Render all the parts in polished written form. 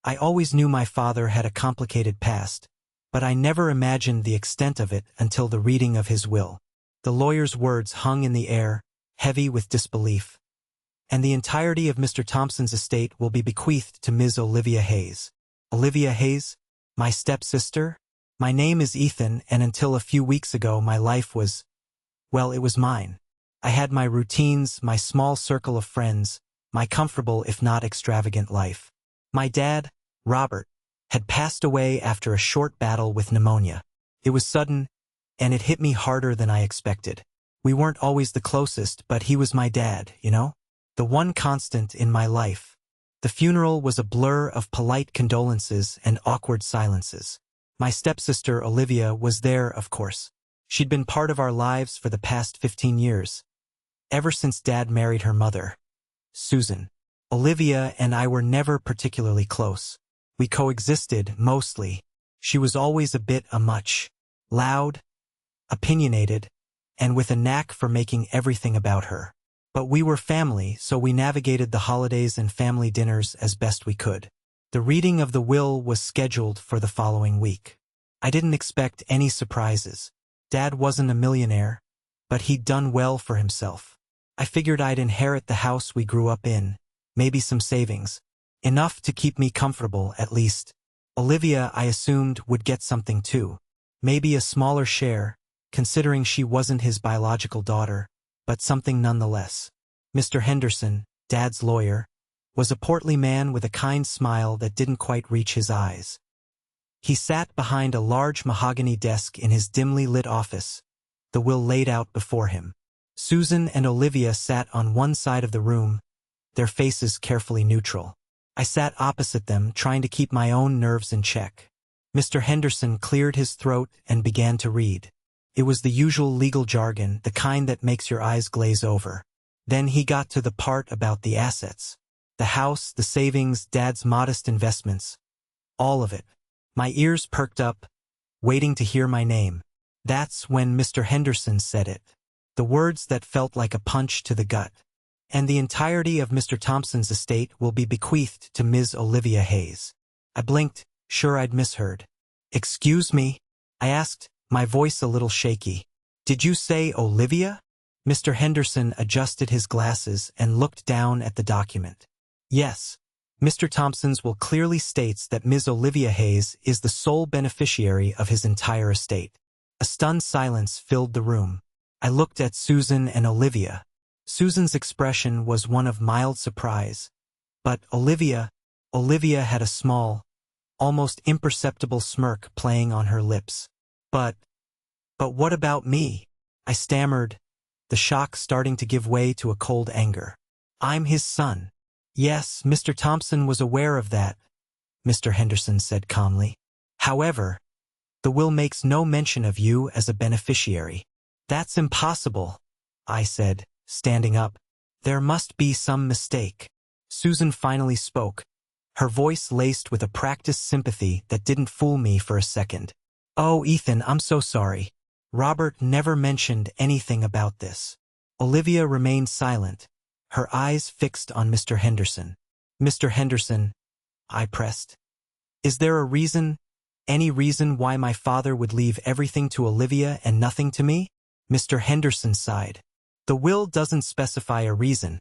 I always knew my father had a complicated past, but I never imagined the extent of it until the reading of his will. The lawyer's words hung in the air, heavy with disbelief. And the entirety of Mr. Thompson's estate will be bequeathed to Ms. Olivia Hayes. Olivia Hayes? My stepsister? My name is Ethan, and until a few weeks ago my life was, well, it was mine. I had my routines, my small circle of friends, my comfortable if not extravagant life. My dad, Robert, had passed away after a short battle with pneumonia. It was sudden, and it hit me harder than I expected. We weren't always the closest, but he was my dad, you know? The one constant in my life. The funeral was a blur of polite condolences and awkward silences. My stepsister, Olivia, was there, of course. She'd been part of our lives for the past 15 years. Ever since Dad married her mother, Susan. Olivia and I were never particularly close. We coexisted, mostly. She was always a bit much. Loud, opinionated, and with a knack for making everything about her. But we were family, so we navigated the holidays and family dinners as best we could. The reading of the will was scheduled for the following week. I didn't expect any surprises. Dad wasn't a millionaire, but he'd done well for himself. I figured I'd inherit the house we grew up in, maybe some savings. Enough to keep me comfortable, at least. Olivia, I assumed, would get something too. Maybe a smaller share, considering she wasn't his biological daughter, but something nonetheless. Mr. Henderson, Dad's lawyer, was a portly man with a kind smile that didn't quite reach his eyes. He sat behind a large mahogany desk in his dimly lit office, the will laid out before him. Susan and Olivia sat on one side of the room, their faces carefully neutral. I sat opposite them, trying to keep my own nerves in check. Mr. Henderson cleared his throat and began to read. It was the usual legal jargon, the kind that makes your eyes glaze over. Then he got to the part about the assets. The house, the savings, Dad's modest investments. All of it. My ears perked up, waiting to hear my name. That's when Mr. Henderson said it. The words that felt like a punch to the gut. And the entirety of Mr. Thompson's estate will be bequeathed to Ms. Olivia Hayes. I blinked, sure I'd misheard. Excuse me? I asked, my voice a little shaky. Did you say Olivia? Mr. Henderson adjusted his glasses and looked down at the document. Yes. Mr. Thompson's will clearly states that Ms. Olivia Hayes is the sole beneficiary of his entire estate. A stunned silence filled the room. I looked at Susan and Olivia. Susan's expression was one of mild surprise, but Olivia had a small, almost imperceptible smirk playing on her lips. But what about me? I stammered, the shock starting to give way to a cold anger. I'm his son. Yes, Mr. Thompson was aware of that, Mr. Henderson said calmly. However, the will makes no mention of you as a beneficiary. That's impossible, I said, standing up. There must be some mistake. Susan finally spoke, her voice laced with a practiced sympathy that didn't fool me for a second. Oh, Ethan, I'm so sorry. Robert never mentioned anything about this. Olivia remained silent, her eyes fixed on Mr. Henderson. Mr. Henderson, I pressed. Is there a reason, any reason why my father would leave everything to Olivia and nothing to me? Mr. Henderson sighed. The will doesn't specify a reason.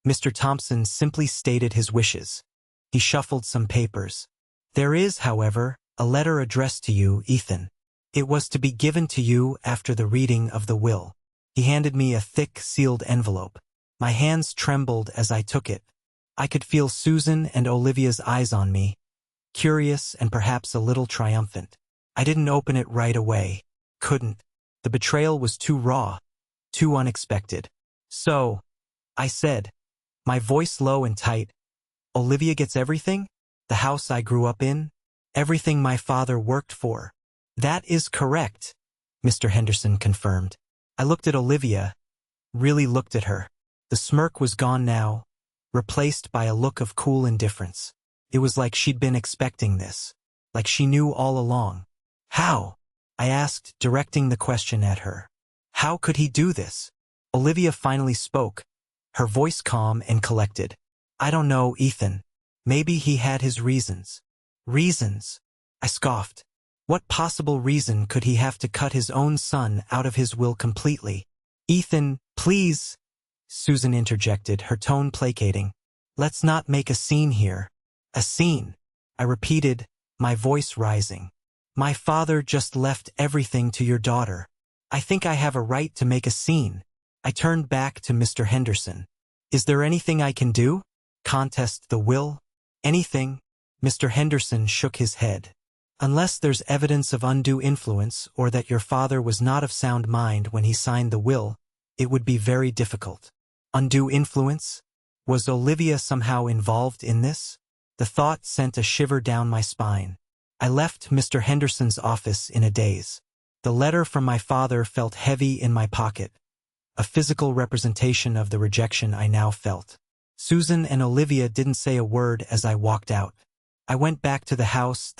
Mr. Thompson simply stated his wishes. He shuffled some papers. There is, however, a letter addressed to you, Ethan. It was to be given to you after the reading of the will. He handed me a thick, sealed envelope. My hands trembled as I took it. I could feel Susan and Olivia's eyes on me, curious and perhaps a little triumphant. I didn't open it right away. Couldn't. The betrayal was too raw, too unexpected. So, I said, my voice low and tight, Olivia gets everything? The house I grew up in? Everything my father worked for? That is correct, Mr. Henderson confirmed. I looked at Olivia, really looked at her. The smirk was gone now, replaced by a look of cool indifference. It was like she'd been expecting this, like she knew all along. How? I asked, directing the question at her. How could he do this? Olivia finally spoke, her voice calm and collected. I don't know, Ethan. Maybe he had his reasons. Reasons? I scoffed. What possible reason could he have to cut his own son out of his will completely? Ethan, please, Susan interjected, her tone placating. Let's not make a scene here. A scene, I repeated, my voice rising. My father just left everything to your daughter. I think I have a right to make a scene. I turned back to Mr. Henderson. Is there anything I can do? Contest the will? Anything? Mr. Henderson shook his head. Unless there's evidence of undue influence or that your father was not of sound mind when he signed the will, it would be very difficult. Undue influence? Was Olivia somehow involved in this? The thought sent a shiver down my spine. I left Mr. Henderson's office in a daze. The letter from my father felt heavy in my pocket, a physical representation of the rejection I now felt. Susan and Olivia didn't say a word as I walked out. I went back to the house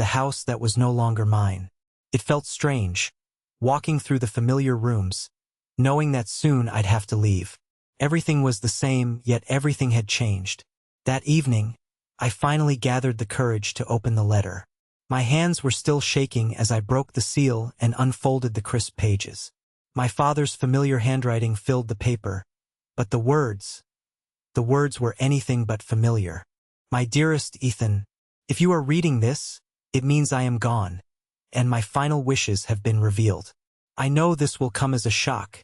that was no longer mine. It felt strange, walking through the familiar rooms, knowing that soon I'd have to leave. Everything was the same, yet everything had changed. That evening, I finally gathered the courage to open the letter. My hands were still shaking as I broke the seal and unfolded the crisp pages. My father's familiar handwriting filled the paper, but the words were anything but familiar. My dearest Ethan, if you are reading this, it means I am gone, and my final wishes have been revealed. I know this will come as a shock,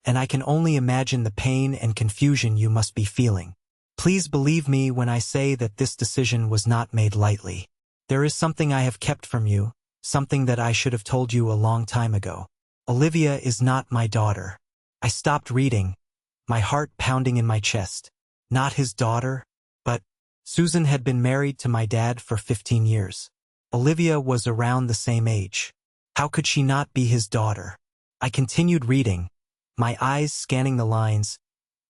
and I can only imagine the pain and confusion you must be feeling. Please believe me when I say that this decision was not made lightly. There is something I have kept from you, something that I should have told you a long time ago. Olivia is not my daughter. I stopped reading, my heart pounding in my chest. Not his daughter, but Susan had been married to my dad for 15 years. Olivia was around the same age. How could she not be his daughter? I continued reading, my eyes scanning the lines,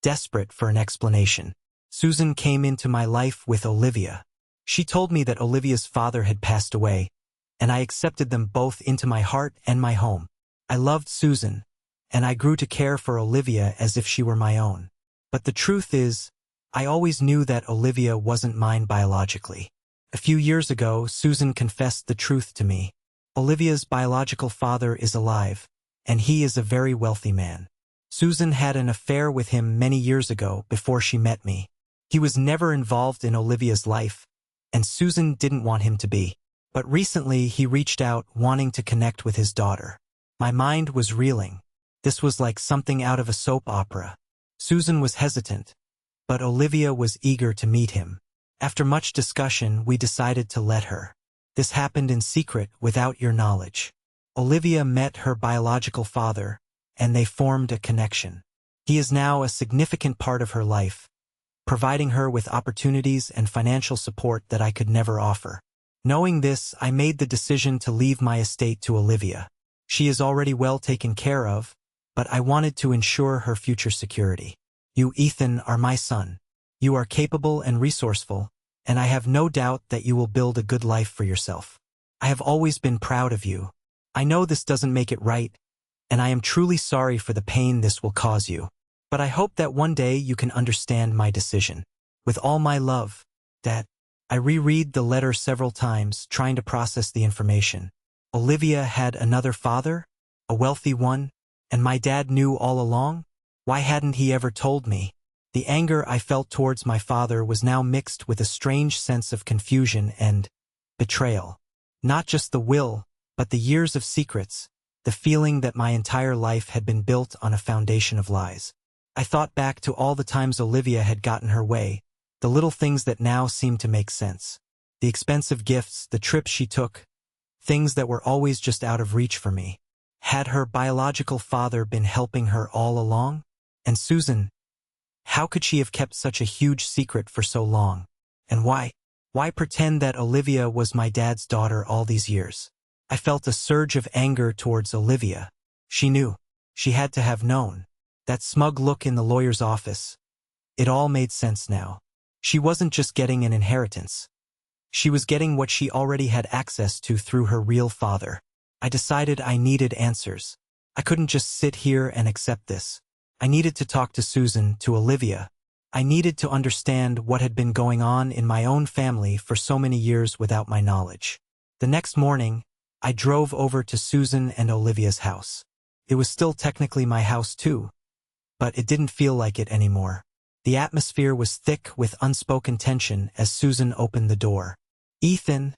desperate for an explanation. Susan came into my life with Olivia. She told me that Olivia's father had passed away, and I accepted them both into my heart and my home. I loved Susan, and I grew to care for Olivia as if she were my own. But the truth is, I always knew that Olivia wasn't mine biologically. A few years ago, Susan confessed the truth to me. Olivia's biological father is alive, and he is a very wealthy man. Susan had an affair with him many years ago before she met me. He was never involved in Olivia's life, and Susan didn't want him to be. But recently he reached out wanting to connect with his daughter. My mind was reeling. This was like something out of a soap opera. Susan was hesitant, but Olivia was eager to meet him. After much discussion, we decided to let her. This happened in secret without your knowledge. Olivia met her biological father, and they formed a connection. He is now a significant part of her life, providing her with opportunities and financial support that I could never offer. Knowing this, I made the decision to leave my estate to Olivia. She is already well taken care of, but I wanted to ensure her future security. You, Ethan, are my son. You are capable and resourceful, and I have no doubt that you will build a good life for yourself. I have always been proud of you. I know this doesn't make it right, and I am truly sorry for the pain this will cause you. But I hope that one day you can understand my decision. With all my love, Dad. I reread the letter several times, trying to process the information. Olivia had another father, a wealthy one, and my dad knew all along? Why hadn't he ever told me? The anger I felt towards my father was now mixed with a strange sense of confusion and betrayal. Not just the will, but the years of secrets, the feeling that my entire life had been built on a foundation of lies. I thought back to all the times Olivia had gotten her way, the little things that now seemed to make sense. The expensive gifts, the trips she took, things that were always just out of reach for me. Had her biological father been helping her all along? And Susan, how could she have kept such a huge secret for so long? And why? Why pretend that Olivia was my dad's daughter all these years? I felt a surge of anger towards Olivia. She knew. She had to have known. That smug look in the lawyer's office. It all made sense now. She wasn't just getting an inheritance. She was getting what she already had access to through her real father. I decided I needed answers. I couldn't just sit here and accept this. I needed to talk to Susan, to Olivia, I needed to understand what had been going on in my own family for so many years without my knowledge. The next morning, I drove over to Susan and Olivia's house. It was still technically my house too, but it didn't feel like it anymore. The atmosphere was thick with unspoken tension as Susan opened the door. "Ethan,"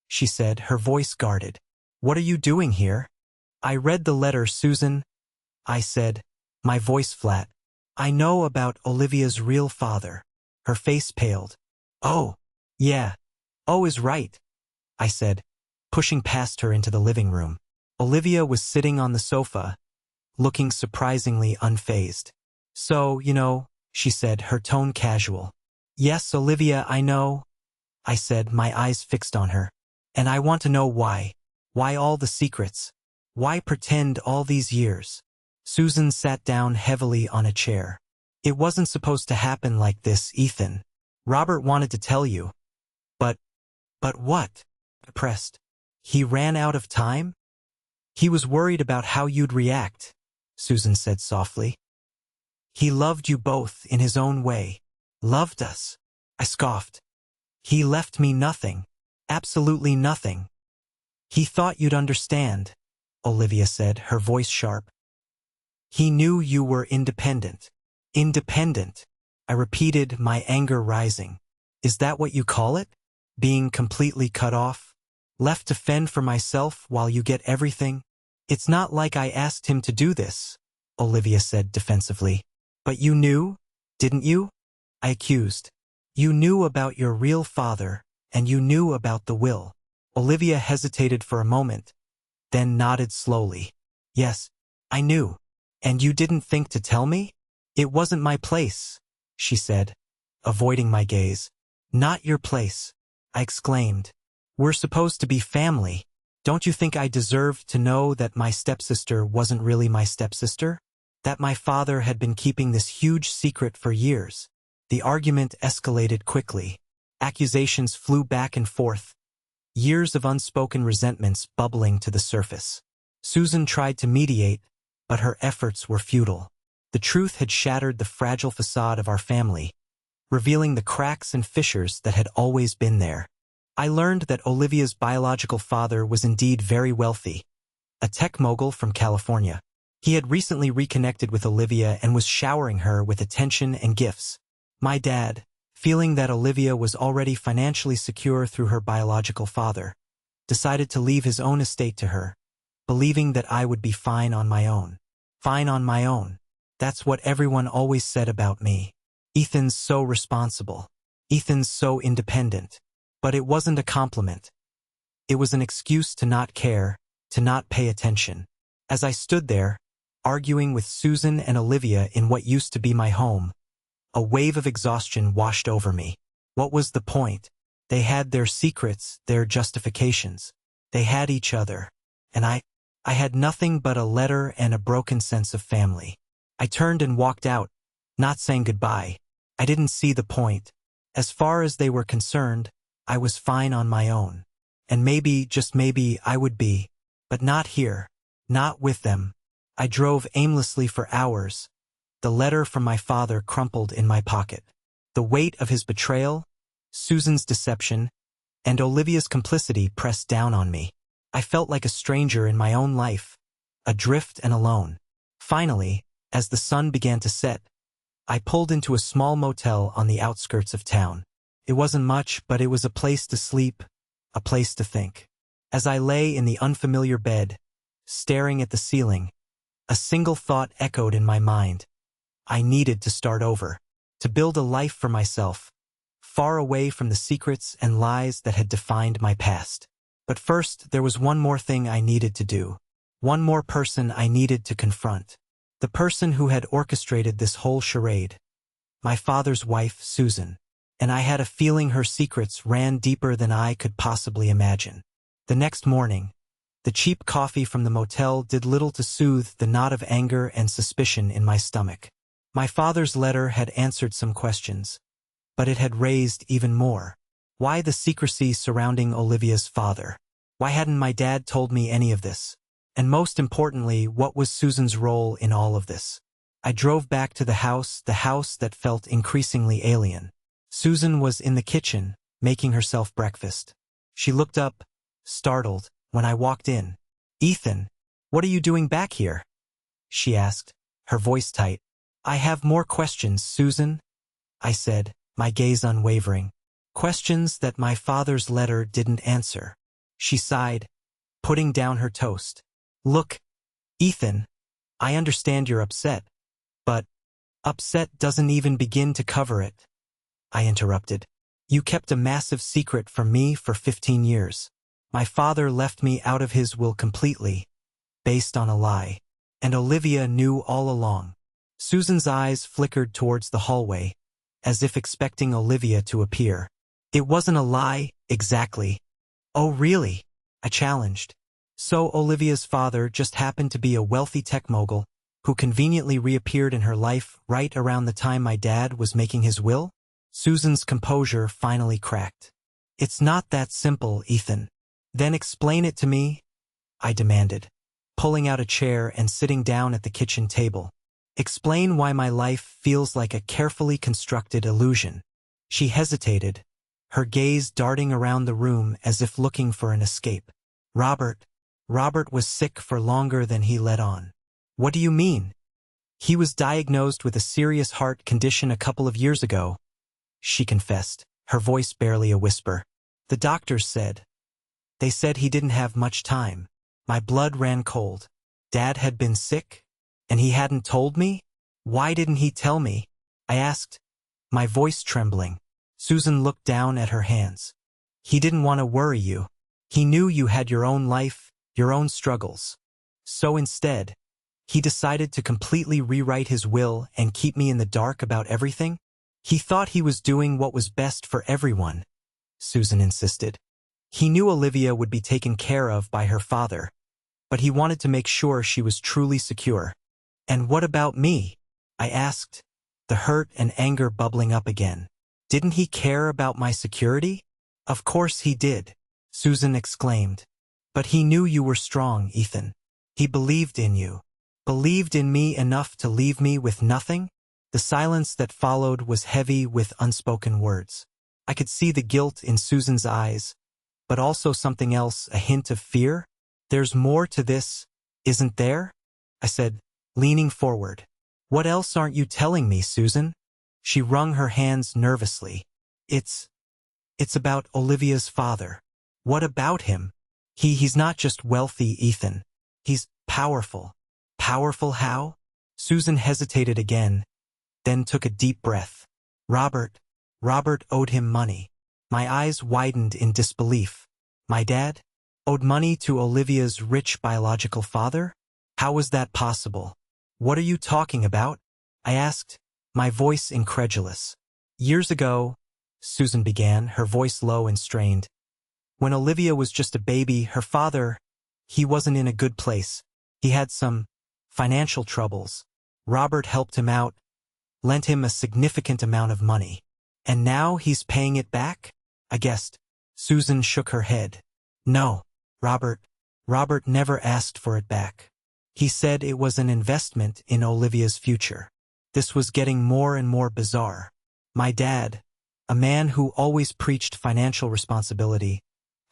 she said, her voice guarded. "What are you doing here?" "I read the letter, Susan," I said, my voice flat. "I know about Olivia's real father." Her face paled. "Oh, yeah. Oh is right," I said, pushing past her into the living room. Olivia was sitting on the sofa, looking surprisingly unfazed. "So, you know," she said, her tone casual. "Yes, Olivia, I know," I said, my eyes fixed on her. "And I want to know why. Why all the secrets? Why pretend all these years?" Susan sat down heavily on a chair. "It wasn't supposed to happen like this, Ethan. Robert wanted to tell you." But what?" I pressed. "He ran out of time? He was worried about how you'd react," Susan said softly. "He loved you both in his own way." "Loved us?" I scoffed. "He left me nothing. Absolutely nothing." "He thought you'd understand," Olivia said, her voice sharp. "He knew you were independent." "Independent?" I repeated, my anger rising. "Is that what you call it? Being completely cut off? Left to fend for myself while you get everything?" "It's not like I asked him to do this," Olivia said defensively. "But you knew, didn't you?" I accused. "You knew about your real father, and you knew about the will." Olivia hesitated for a moment, then nodded slowly. "Yes, I knew. And you didn't think to tell me?" "It wasn't my place," she said, avoiding my gaze. "Not your place," I exclaimed. "We're supposed to be family. Don't you think I deserved to know that my stepsister wasn't really my stepsister? That my father had been keeping this huge secret for years?" The argument escalated quickly. Accusations flew back and forth, years of unspoken resentments bubbling to the surface. Susan tried to mediate, but her efforts were futile. The truth had shattered the fragile facade of our family, revealing the cracks and fissures that had always been there. I learned that Olivia's biological father was indeed very wealthy, a tech mogul from California. He had recently reconnected with Olivia and was showering her with attention and gifts. My dad, feeling that Olivia was already financially secure through her biological father, decided to leave his own estate to her, believing that I would be fine on my own. Fine on my own. That's what everyone always said about me. Ethan's so responsible. Ethan's so independent. But it wasn't a compliment. It was an excuse to not care, to not pay attention. As I stood there, arguing with Susan and Olivia in what used to be my home, a wave of exhaustion washed over me. What was the point? They had their secrets, their justifications. They had each other. And I had nothing but a letter and a broken sense of family. I turned and walked out, not saying goodbye. I didn't see the point. As far as they were concerned, I was fine on my own. And maybe, just maybe, I would be. But not here. Not with them. I drove aimlessly for hours, the letter from my father crumpled in my pocket. The weight of his betrayal, Susan's deception, and Olivia's complicity pressed down on me. I felt like a stranger in my own life, adrift and alone. Finally, as the sun began to set, I pulled into a small motel on the outskirts of town. It wasn't much, but it was a place to sleep, a place to think. As I lay in the unfamiliar bed, staring at the ceiling, a single thought echoed in my mind. I needed to start over, to build a life for myself, far away from the secrets and lies that had defined my past. But first, there was one more thing I needed to do. One more person I needed to confront. The person who had orchestrated this whole charade. My father's wife, Susan. And I had a feeling her secrets ran deeper than I could possibly imagine. The next morning, the cheap coffee from the motel did little to soothe the knot of anger and suspicion in my stomach. My father's letter had answered some questions, but it had raised even more. Why the secrecy surrounding Olivia's father? Why hadn't my dad told me any of this? And most importantly, what was Susan's role in all of this? I drove back to the house that felt increasingly alien. Susan was in the kitchen, making herself breakfast. She looked up, startled, when I walked in. "Ethan, what are you doing back here?" she asked, her voice tight. "I have more questions, Susan," I said, my gaze unwavering. "Questions that my father's letter didn't answer." She sighed, putting down her toast. "Look, Ethan, I understand you're upset, but upset doesn't even begin to cover it," I interrupted. "You kept a massive secret from me for 15 years. My father left me out of his will completely, based on a lie. And Olivia knew all along." Susan's eyes flickered towards the hallway, as if expecting Olivia to appear. "It wasn't a lie, exactly." "Oh, really?" I challenged. "So Olivia's father just happened to be a wealthy tech mogul who conveniently reappeared in her life right around the time my dad was making his will?" Susan's composure finally cracked. "It's not that simple, Ethan." "Then explain it to me," I demanded, pulling out a chair and sitting down at the kitchen table. "Explain why my life feels like a carefully constructed illusion." She hesitated, her gaze darting around the room as if looking for an escape. Robert was sick for longer than he let on." "What do you mean?" "He was diagnosed with a serious heart condition a couple of years ago," she confessed, her voice barely a whisper. "The doctors said. They said he didn't have much time." My blood ran cold. Dad had been sick, and he hadn't told me? "Why didn't he tell me?" I asked, my voice trembling. Susan looked down at her hands. "He didn't want to worry you. He knew you had your own life, your own struggles. So instead, he decided to completely rewrite his will and keep me in the dark about everything. He thought he was doing what was best for everyone," Susan insisted. "He knew Olivia would be taken care of by her father, but he wanted to make sure she was truly secure." "And what about me?" I asked, the hurt and anger bubbling up again. "Didn't he care about my security?" "Of course he did," Susan exclaimed. "But he knew you were strong, Ethan. He believed in you. Believed in me enough to leave me with nothing?" The silence that followed was heavy with unspoken words. I could see the guilt in Susan's eyes, but also something else, a hint of fear. "There's more to this, isn't there?" I said, leaning forward. "What else aren't you telling me, Susan?" She wrung her hands nervously. It's about Olivia's father." "What about him?" He's not just wealthy, Ethan. He's powerful." "Powerful how?" Susan hesitated again, then took a deep breath. Robert owed him money." My eyes widened in disbelief. "My dad owed money to Olivia's rich biological father? How was that possible?" "What are you talking about?" I asked, my voice incredulous. "Years ago," Susan began, her voice low and strained, "when Olivia was just a baby, her father, he wasn't in a good place. He had some financial troubles. Robert helped him out, lent him a significant amount of money. And now he's paying it back?" I guessed. Susan shook her head. "No, Robert never asked for it back. He said it was an investment in Olivia's future." This was getting more and more bizarre. My dad, a man who always preached financial responsibility,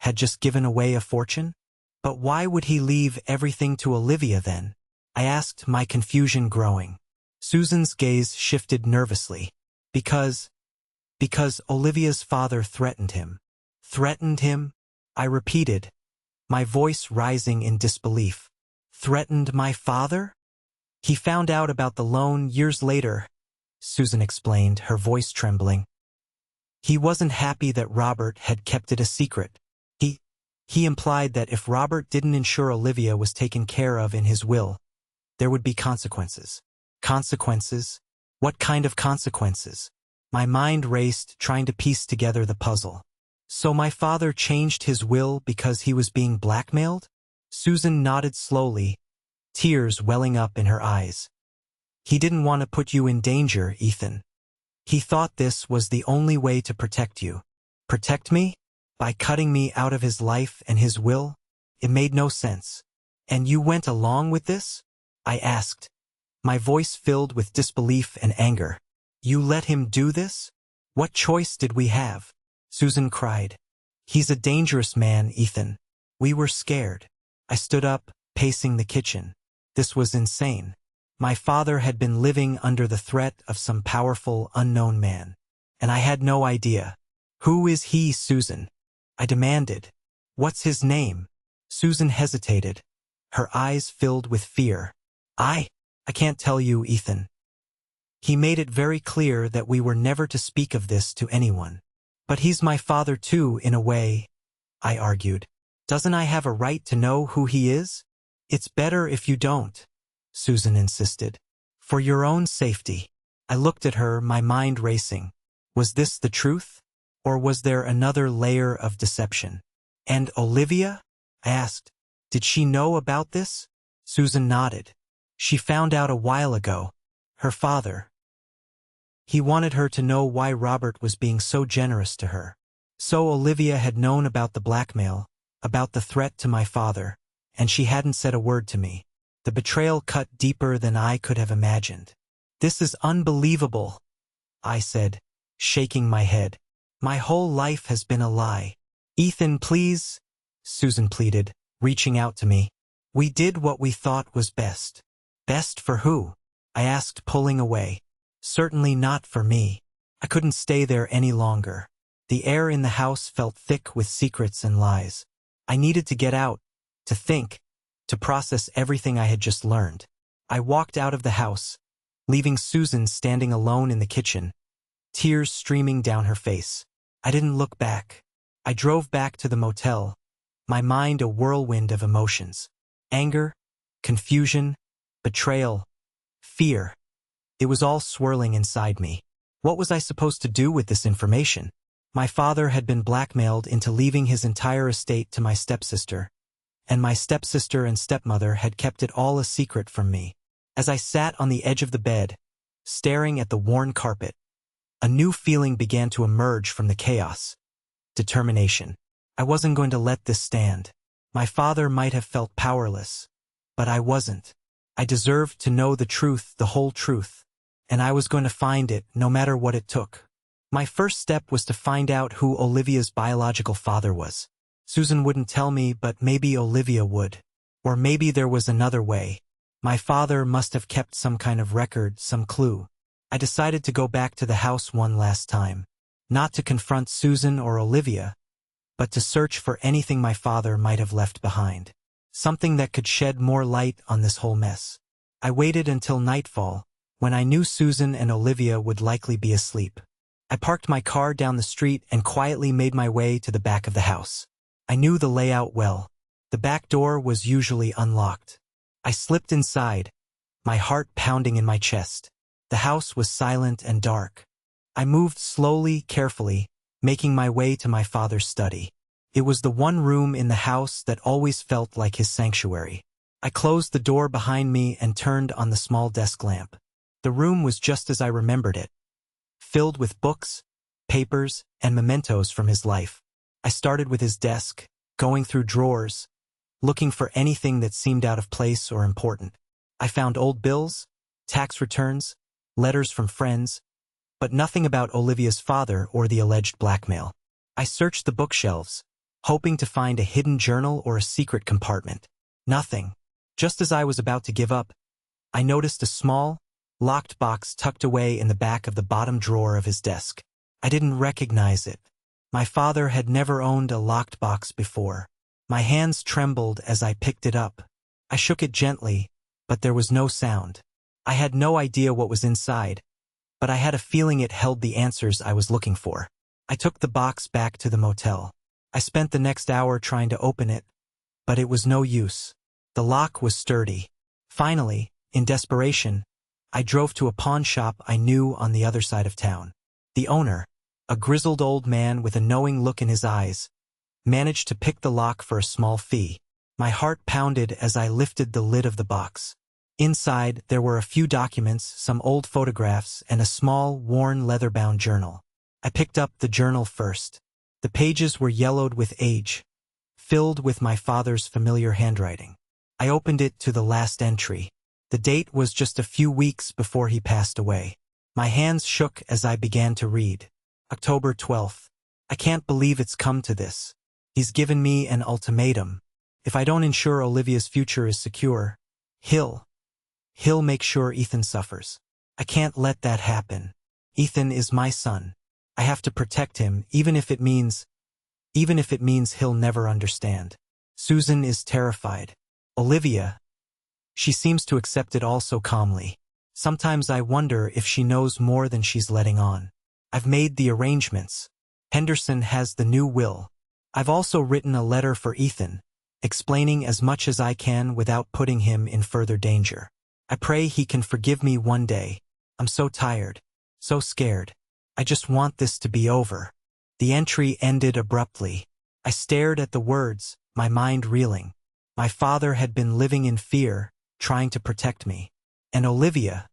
had just given away a fortune? But why would he leave everything to Olivia then? I asked, my confusion growing. Susan's gaze shifted nervously. Because Olivia's father threatened him." "Threatened him?" I repeated, my voice rising in disbelief. "Threatened my father?" "He found out about the loan years later," Susan explained, her voice trembling. "He wasn't happy that Robert had kept it a secret. He implied that if Robert didn't ensure Olivia was taken care of in his will, there would be consequences." "Consequences? What kind of consequences?" My mind raced, trying to piece together the puzzle. "So my father changed his will because he was being blackmailed?" Susan nodded slowly, tears welling up in her eyes. "He didn't want to put you in danger, Ethan. He thought this was the only way to protect you." "Protect me? By cutting me out of his life and his will?" It made no sense. "And you went along with this?" I asked, my voice filled with disbelief and anger. You let him do this? What choice did we have? Susan cried. He's a dangerous man, Ethan. We were scared. I stood up, pacing the kitchen. This was insane. My father had been living under the threat of some powerful, unknown man. And I had no idea. Who is he, Susan? I demanded. What's his name? Susan hesitated. Her eyes filled with fear. I can't tell you, Ethan. He made it very clear that we were never to speak of this to anyone. But he's my father too, in a way, I argued. Doesn't I have a right to know who he is? It's better if you don't, Susan insisted. For your own safety. I looked at her, my mind racing. Was this the truth? Or was there another layer of deception? And Olivia? I asked. Did she know about this? Susan nodded. She found out a while ago. Her father. He wanted her to know why Robert was being so generous to her. So Olivia had known about the blackmail, about the threat to my father, and she hadn't said a word to me. The betrayal cut deeper than I could have imagined. This is unbelievable, I said, shaking my head. My whole life has been a lie. Ethan, please, Susan pleaded, reaching out to me. We did what we thought was best. Best for who? I asked, pulling away. Certainly not for me. I couldn't stay there any longer. The air in the house felt thick with secrets and lies. I needed to get out, to think, to process everything I had just learned. I walked out of the house, leaving Susan standing alone in the kitchen, tears streaming down her face. I didn't look back. I drove back to the motel, my mind a whirlwind of emotions. Anger, confusion, betrayal, fear. It was all swirling inside me. What was I supposed to do with this information? My father had been blackmailed into leaving his entire estate to my stepsister, and my stepsister and stepmother had kept it all a secret from me. As I sat on the edge of the bed, staring at the worn carpet, a new feeling began to emerge from the chaos. Determination. I wasn't going to let this stand. My father might have felt powerless, but I wasn't. I deserved to know the truth, the whole truth, and I was going to find it no matter what it took. My first step was to find out who Olivia's biological father was. Susan wouldn't tell me, but maybe Olivia would. Or maybe there was another way. My father must have kept some kind of record, some clue. I decided to go back to the house one last time. Not to confront Susan or Olivia, but to search for anything my father might have left behind. Something that could shed more light on this whole mess. I waited until nightfall, when I knew Susan and Olivia would likely be asleep. I parked my car down the street and quietly made my way to the back of the house. I knew the layout well. The back door was usually unlocked. I slipped inside, my heart pounding in my chest. The house was silent and dark. I moved slowly, carefully, making my way to my father's study. It was the one room in the house that always felt like his sanctuary. I closed the door behind me and turned on the small desk lamp. The room was just as I remembered it, filled with books, papers, and mementos from his life. I started with his desk, going through drawers, looking for anything that seemed out of place or important. I found old bills, tax returns, letters from friends, but nothing about Olivia's father or the alleged blackmail. I searched the bookshelves, hoping to find a hidden journal or a secret compartment. Nothing. Just as I was about to give up, I noticed a small, locked box tucked away in the back of the bottom drawer of his desk. I didn't recognize it. My father had never owned a locked box before. My hands trembled as I picked it up. I shook it gently, but there was no sound. I had no idea what was inside, but I had a feeling it held the answers I was looking for. I took the box back to the motel. I spent the next hour trying to open it, but it was no use. The lock was sturdy. Finally, in desperation, I drove to a pawn shop I knew on the other side of town. The owner, a grizzled old man with a knowing look in his eyes, managed to pick the lock for a small fee. My heart pounded as I lifted the lid of the box. Inside, there were a few documents, some old photographs, and a small, worn leather-bound journal. I picked up the journal first. The pages were yellowed with age, filled with my father's familiar handwriting. I opened it to the last entry. The date was just a few weeks before he passed away. My hands shook as I began to read. October 12th. I can't believe it's come to this. He's given me an ultimatum. If I don't ensure Olivia's future is secure, he'll make sure Ethan suffers. I can't let that happen. Ethan is my son. I have to protect him, even if it means he'll never understand. Susan is terrified. Olivia, she seems to accept it all so calmly. Sometimes I wonder if she knows more than she's letting on. I've made the arrangements. Henderson has the new will. I've also written a letter for Ethan, explaining as much as I can without putting him in further danger. I pray he can forgive me one day. I'm so tired, so scared. I just want this to be over. The entry ended abruptly. I stared at the words, my mind reeling. My father had been living in fear, trying to protect me. And Olivia,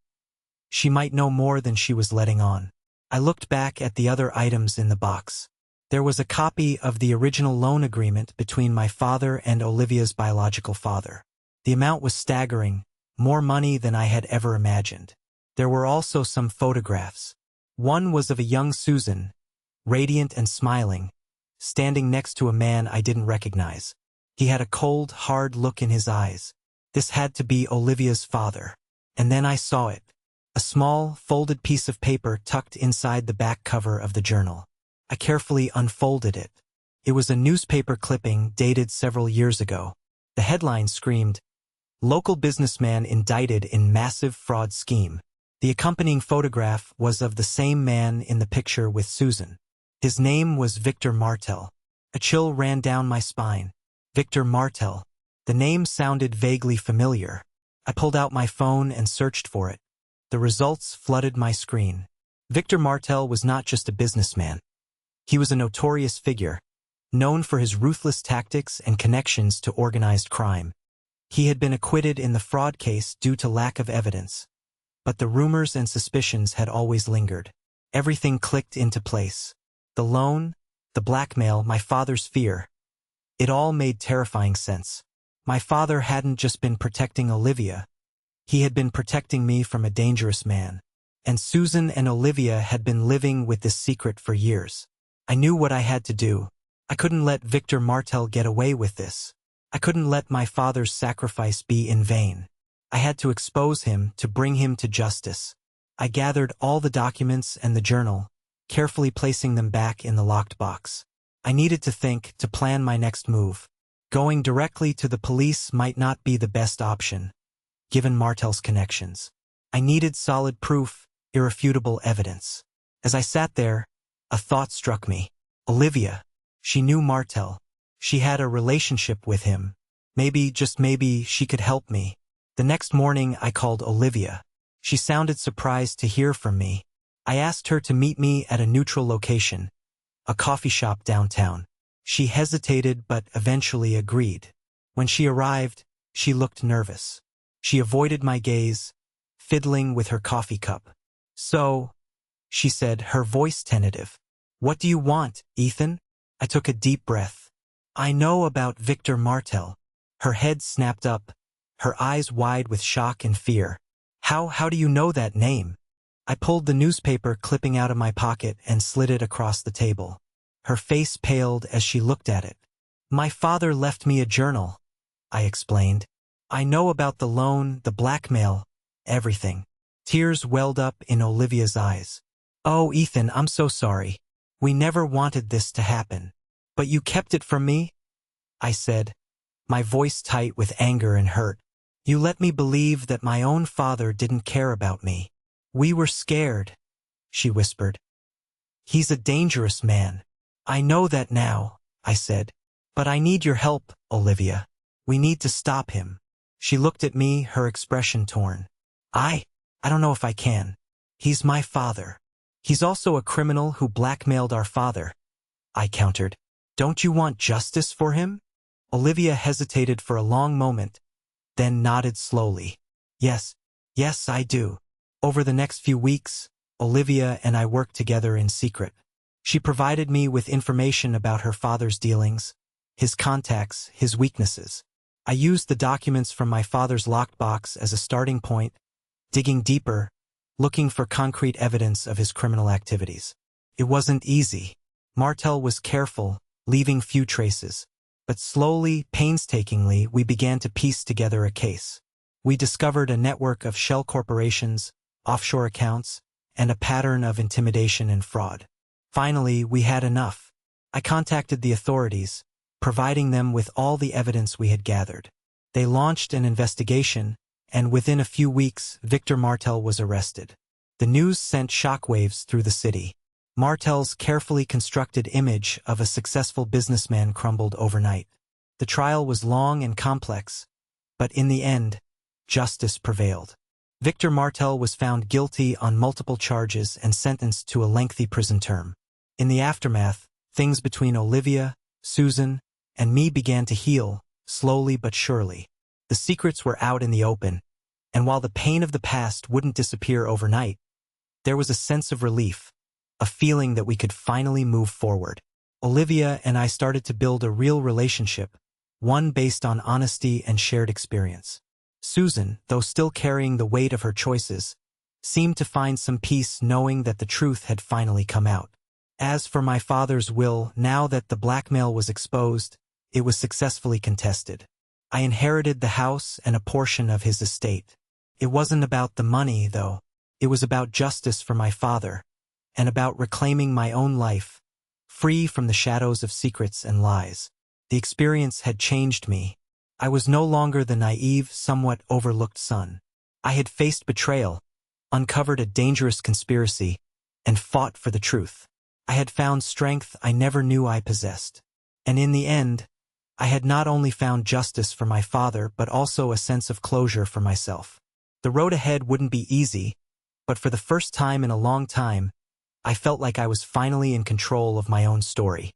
she might know more than she was letting on. I looked back at the other items in the box. There was a copy of the original loan agreement between my father and Olivia's biological father. The amount was staggering, more money than I had ever imagined. There were also some photographs. One was of a young Susan, radiant and smiling, standing next to a man I didn't recognize. He had a cold, hard look in his eyes. This had to be Olivia's father. And then I saw it. A small, folded piece of paper tucked inside the back cover of the journal. I carefully unfolded it. It was a newspaper clipping dated several years ago. The headline screamed, "Local businessman indicted in massive fraud scheme." The accompanying photograph was of the same man in the picture with Susan. His name was Victor Martel. A chill ran down my spine. Victor Martel. The name sounded vaguely familiar. I pulled out my phone and searched for it. The results flooded my screen. Victor Martel was not just a businessman. He was a notorious figure, known for his ruthless tactics and connections to organized crime. He had been acquitted in the fraud case due to lack of evidence. But the rumors and suspicions had always lingered. Everything clicked into place. The loan, the blackmail, my father's fear. It all made terrifying sense. My father hadn't just been protecting Olivia. He had been protecting me from a dangerous man. And Susan and Olivia had been living with this secret for years. I knew what I had to do. I couldn't let Victor Martel get away with this. I couldn't let my father's sacrifice be in vain. I had to expose him, to bring him to justice. I gathered all the documents and the journal, carefully placing them back in the locked box. I needed to think, to plan my next move. Going directly to the police might not be the best option, given Martel's connections. I needed solid proof, irrefutable evidence. As I sat there, a thought struck me. Olivia. She knew Martel. She had a relationship with him. Maybe, just maybe, she could help me. The next morning I called Olivia. She sounded surprised to hear from me. I asked her to meet me at a neutral location, a coffee shop downtown. She hesitated but eventually agreed. When she arrived, she looked nervous. She avoided my gaze, fiddling with her coffee cup. "So," she said, her voice tentative. "What do you want, Ethan?" I took a deep breath. "I know about Victor Martel." Her head snapped up, her eyes wide with shock and fear. How do you know that name?" I pulled the newspaper clipping out of my pocket and slid it across the table. Her face paled as she looked at it. "My father left me a journal," I explained. "I know about the loan, the blackmail, everything." Tears welled up in Olivia's eyes. "Oh, Ethan, I'm so sorry. We never wanted this to happen. But you kept it from me?" I said, my voice tight with anger and hurt. "You let me believe that my own father didn't care about me. We were scared," she whispered. "He's a dangerous man." "I know that now," I said. "But I need your help, Olivia. We need to stop him." She looked at me, her expression torn. I don't know if I can. He's my father. He's also a criminal who blackmailed our father," I countered. "Don't you want justice for him?" Olivia hesitated for a long moment, then nodded slowly. Yes, I do." Over the next few weeks, Olivia and I worked together in secret. She provided me with information about her father's dealings, his contacts, his weaknesses. I used the documents from my father's locked box as a starting point, digging deeper, looking for concrete evidence of his criminal activities. It wasn't easy. Martel was careful, leaving few traces. But slowly, painstakingly, we began to piece together a case. We discovered a network of shell corporations, offshore accounts, and a pattern of intimidation and fraud. Finally, we had enough. I contacted the authorities, providing them with all the evidence we had gathered. They launched an investigation, and within a few weeks, Victor Martel was arrested. The news sent shockwaves through the city. Martel's carefully constructed image of a successful businessman crumbled overnight. The trial was long and complex, but in the end, justice prevailed. Victor Martel was found guilty on multiple charges and sentenced to a lengthy prison term. In the aftermath, things between Olivia, Susan, and me began to heal, slowly but surely. The secrets were out in the open, and while the pain of the past wouldn't disappear overnight, there was a sense of relief, a feeling that we could finally move forward. Olivia and I started to build a real relationship, one based on honesty and shared experience. Susan, though still carrying the weight of her choices, seemed to find some peace knowing that the truth had finally come out. As for my father's will, now that the blackmail was exposed, it was successfully contested. I inherited the house and a portion of his estate. It wasn't about the money, though. It was about justice for my father, and about reclaiming my own life, free from the shadows of secrets and lies. The experience had changed me. I was no longer the naive, somewhat overlooked son. I had faced betrayal, uncovered a dangerous conspiracy, and fought for the truth. I had found strength I never knew I possessed. And in the end, I had not only found justice for my father but also a sense of closure for myself. The road ahead wouldn't be easy, but for the first time in a long time, I felt like I was finally in control of my own story.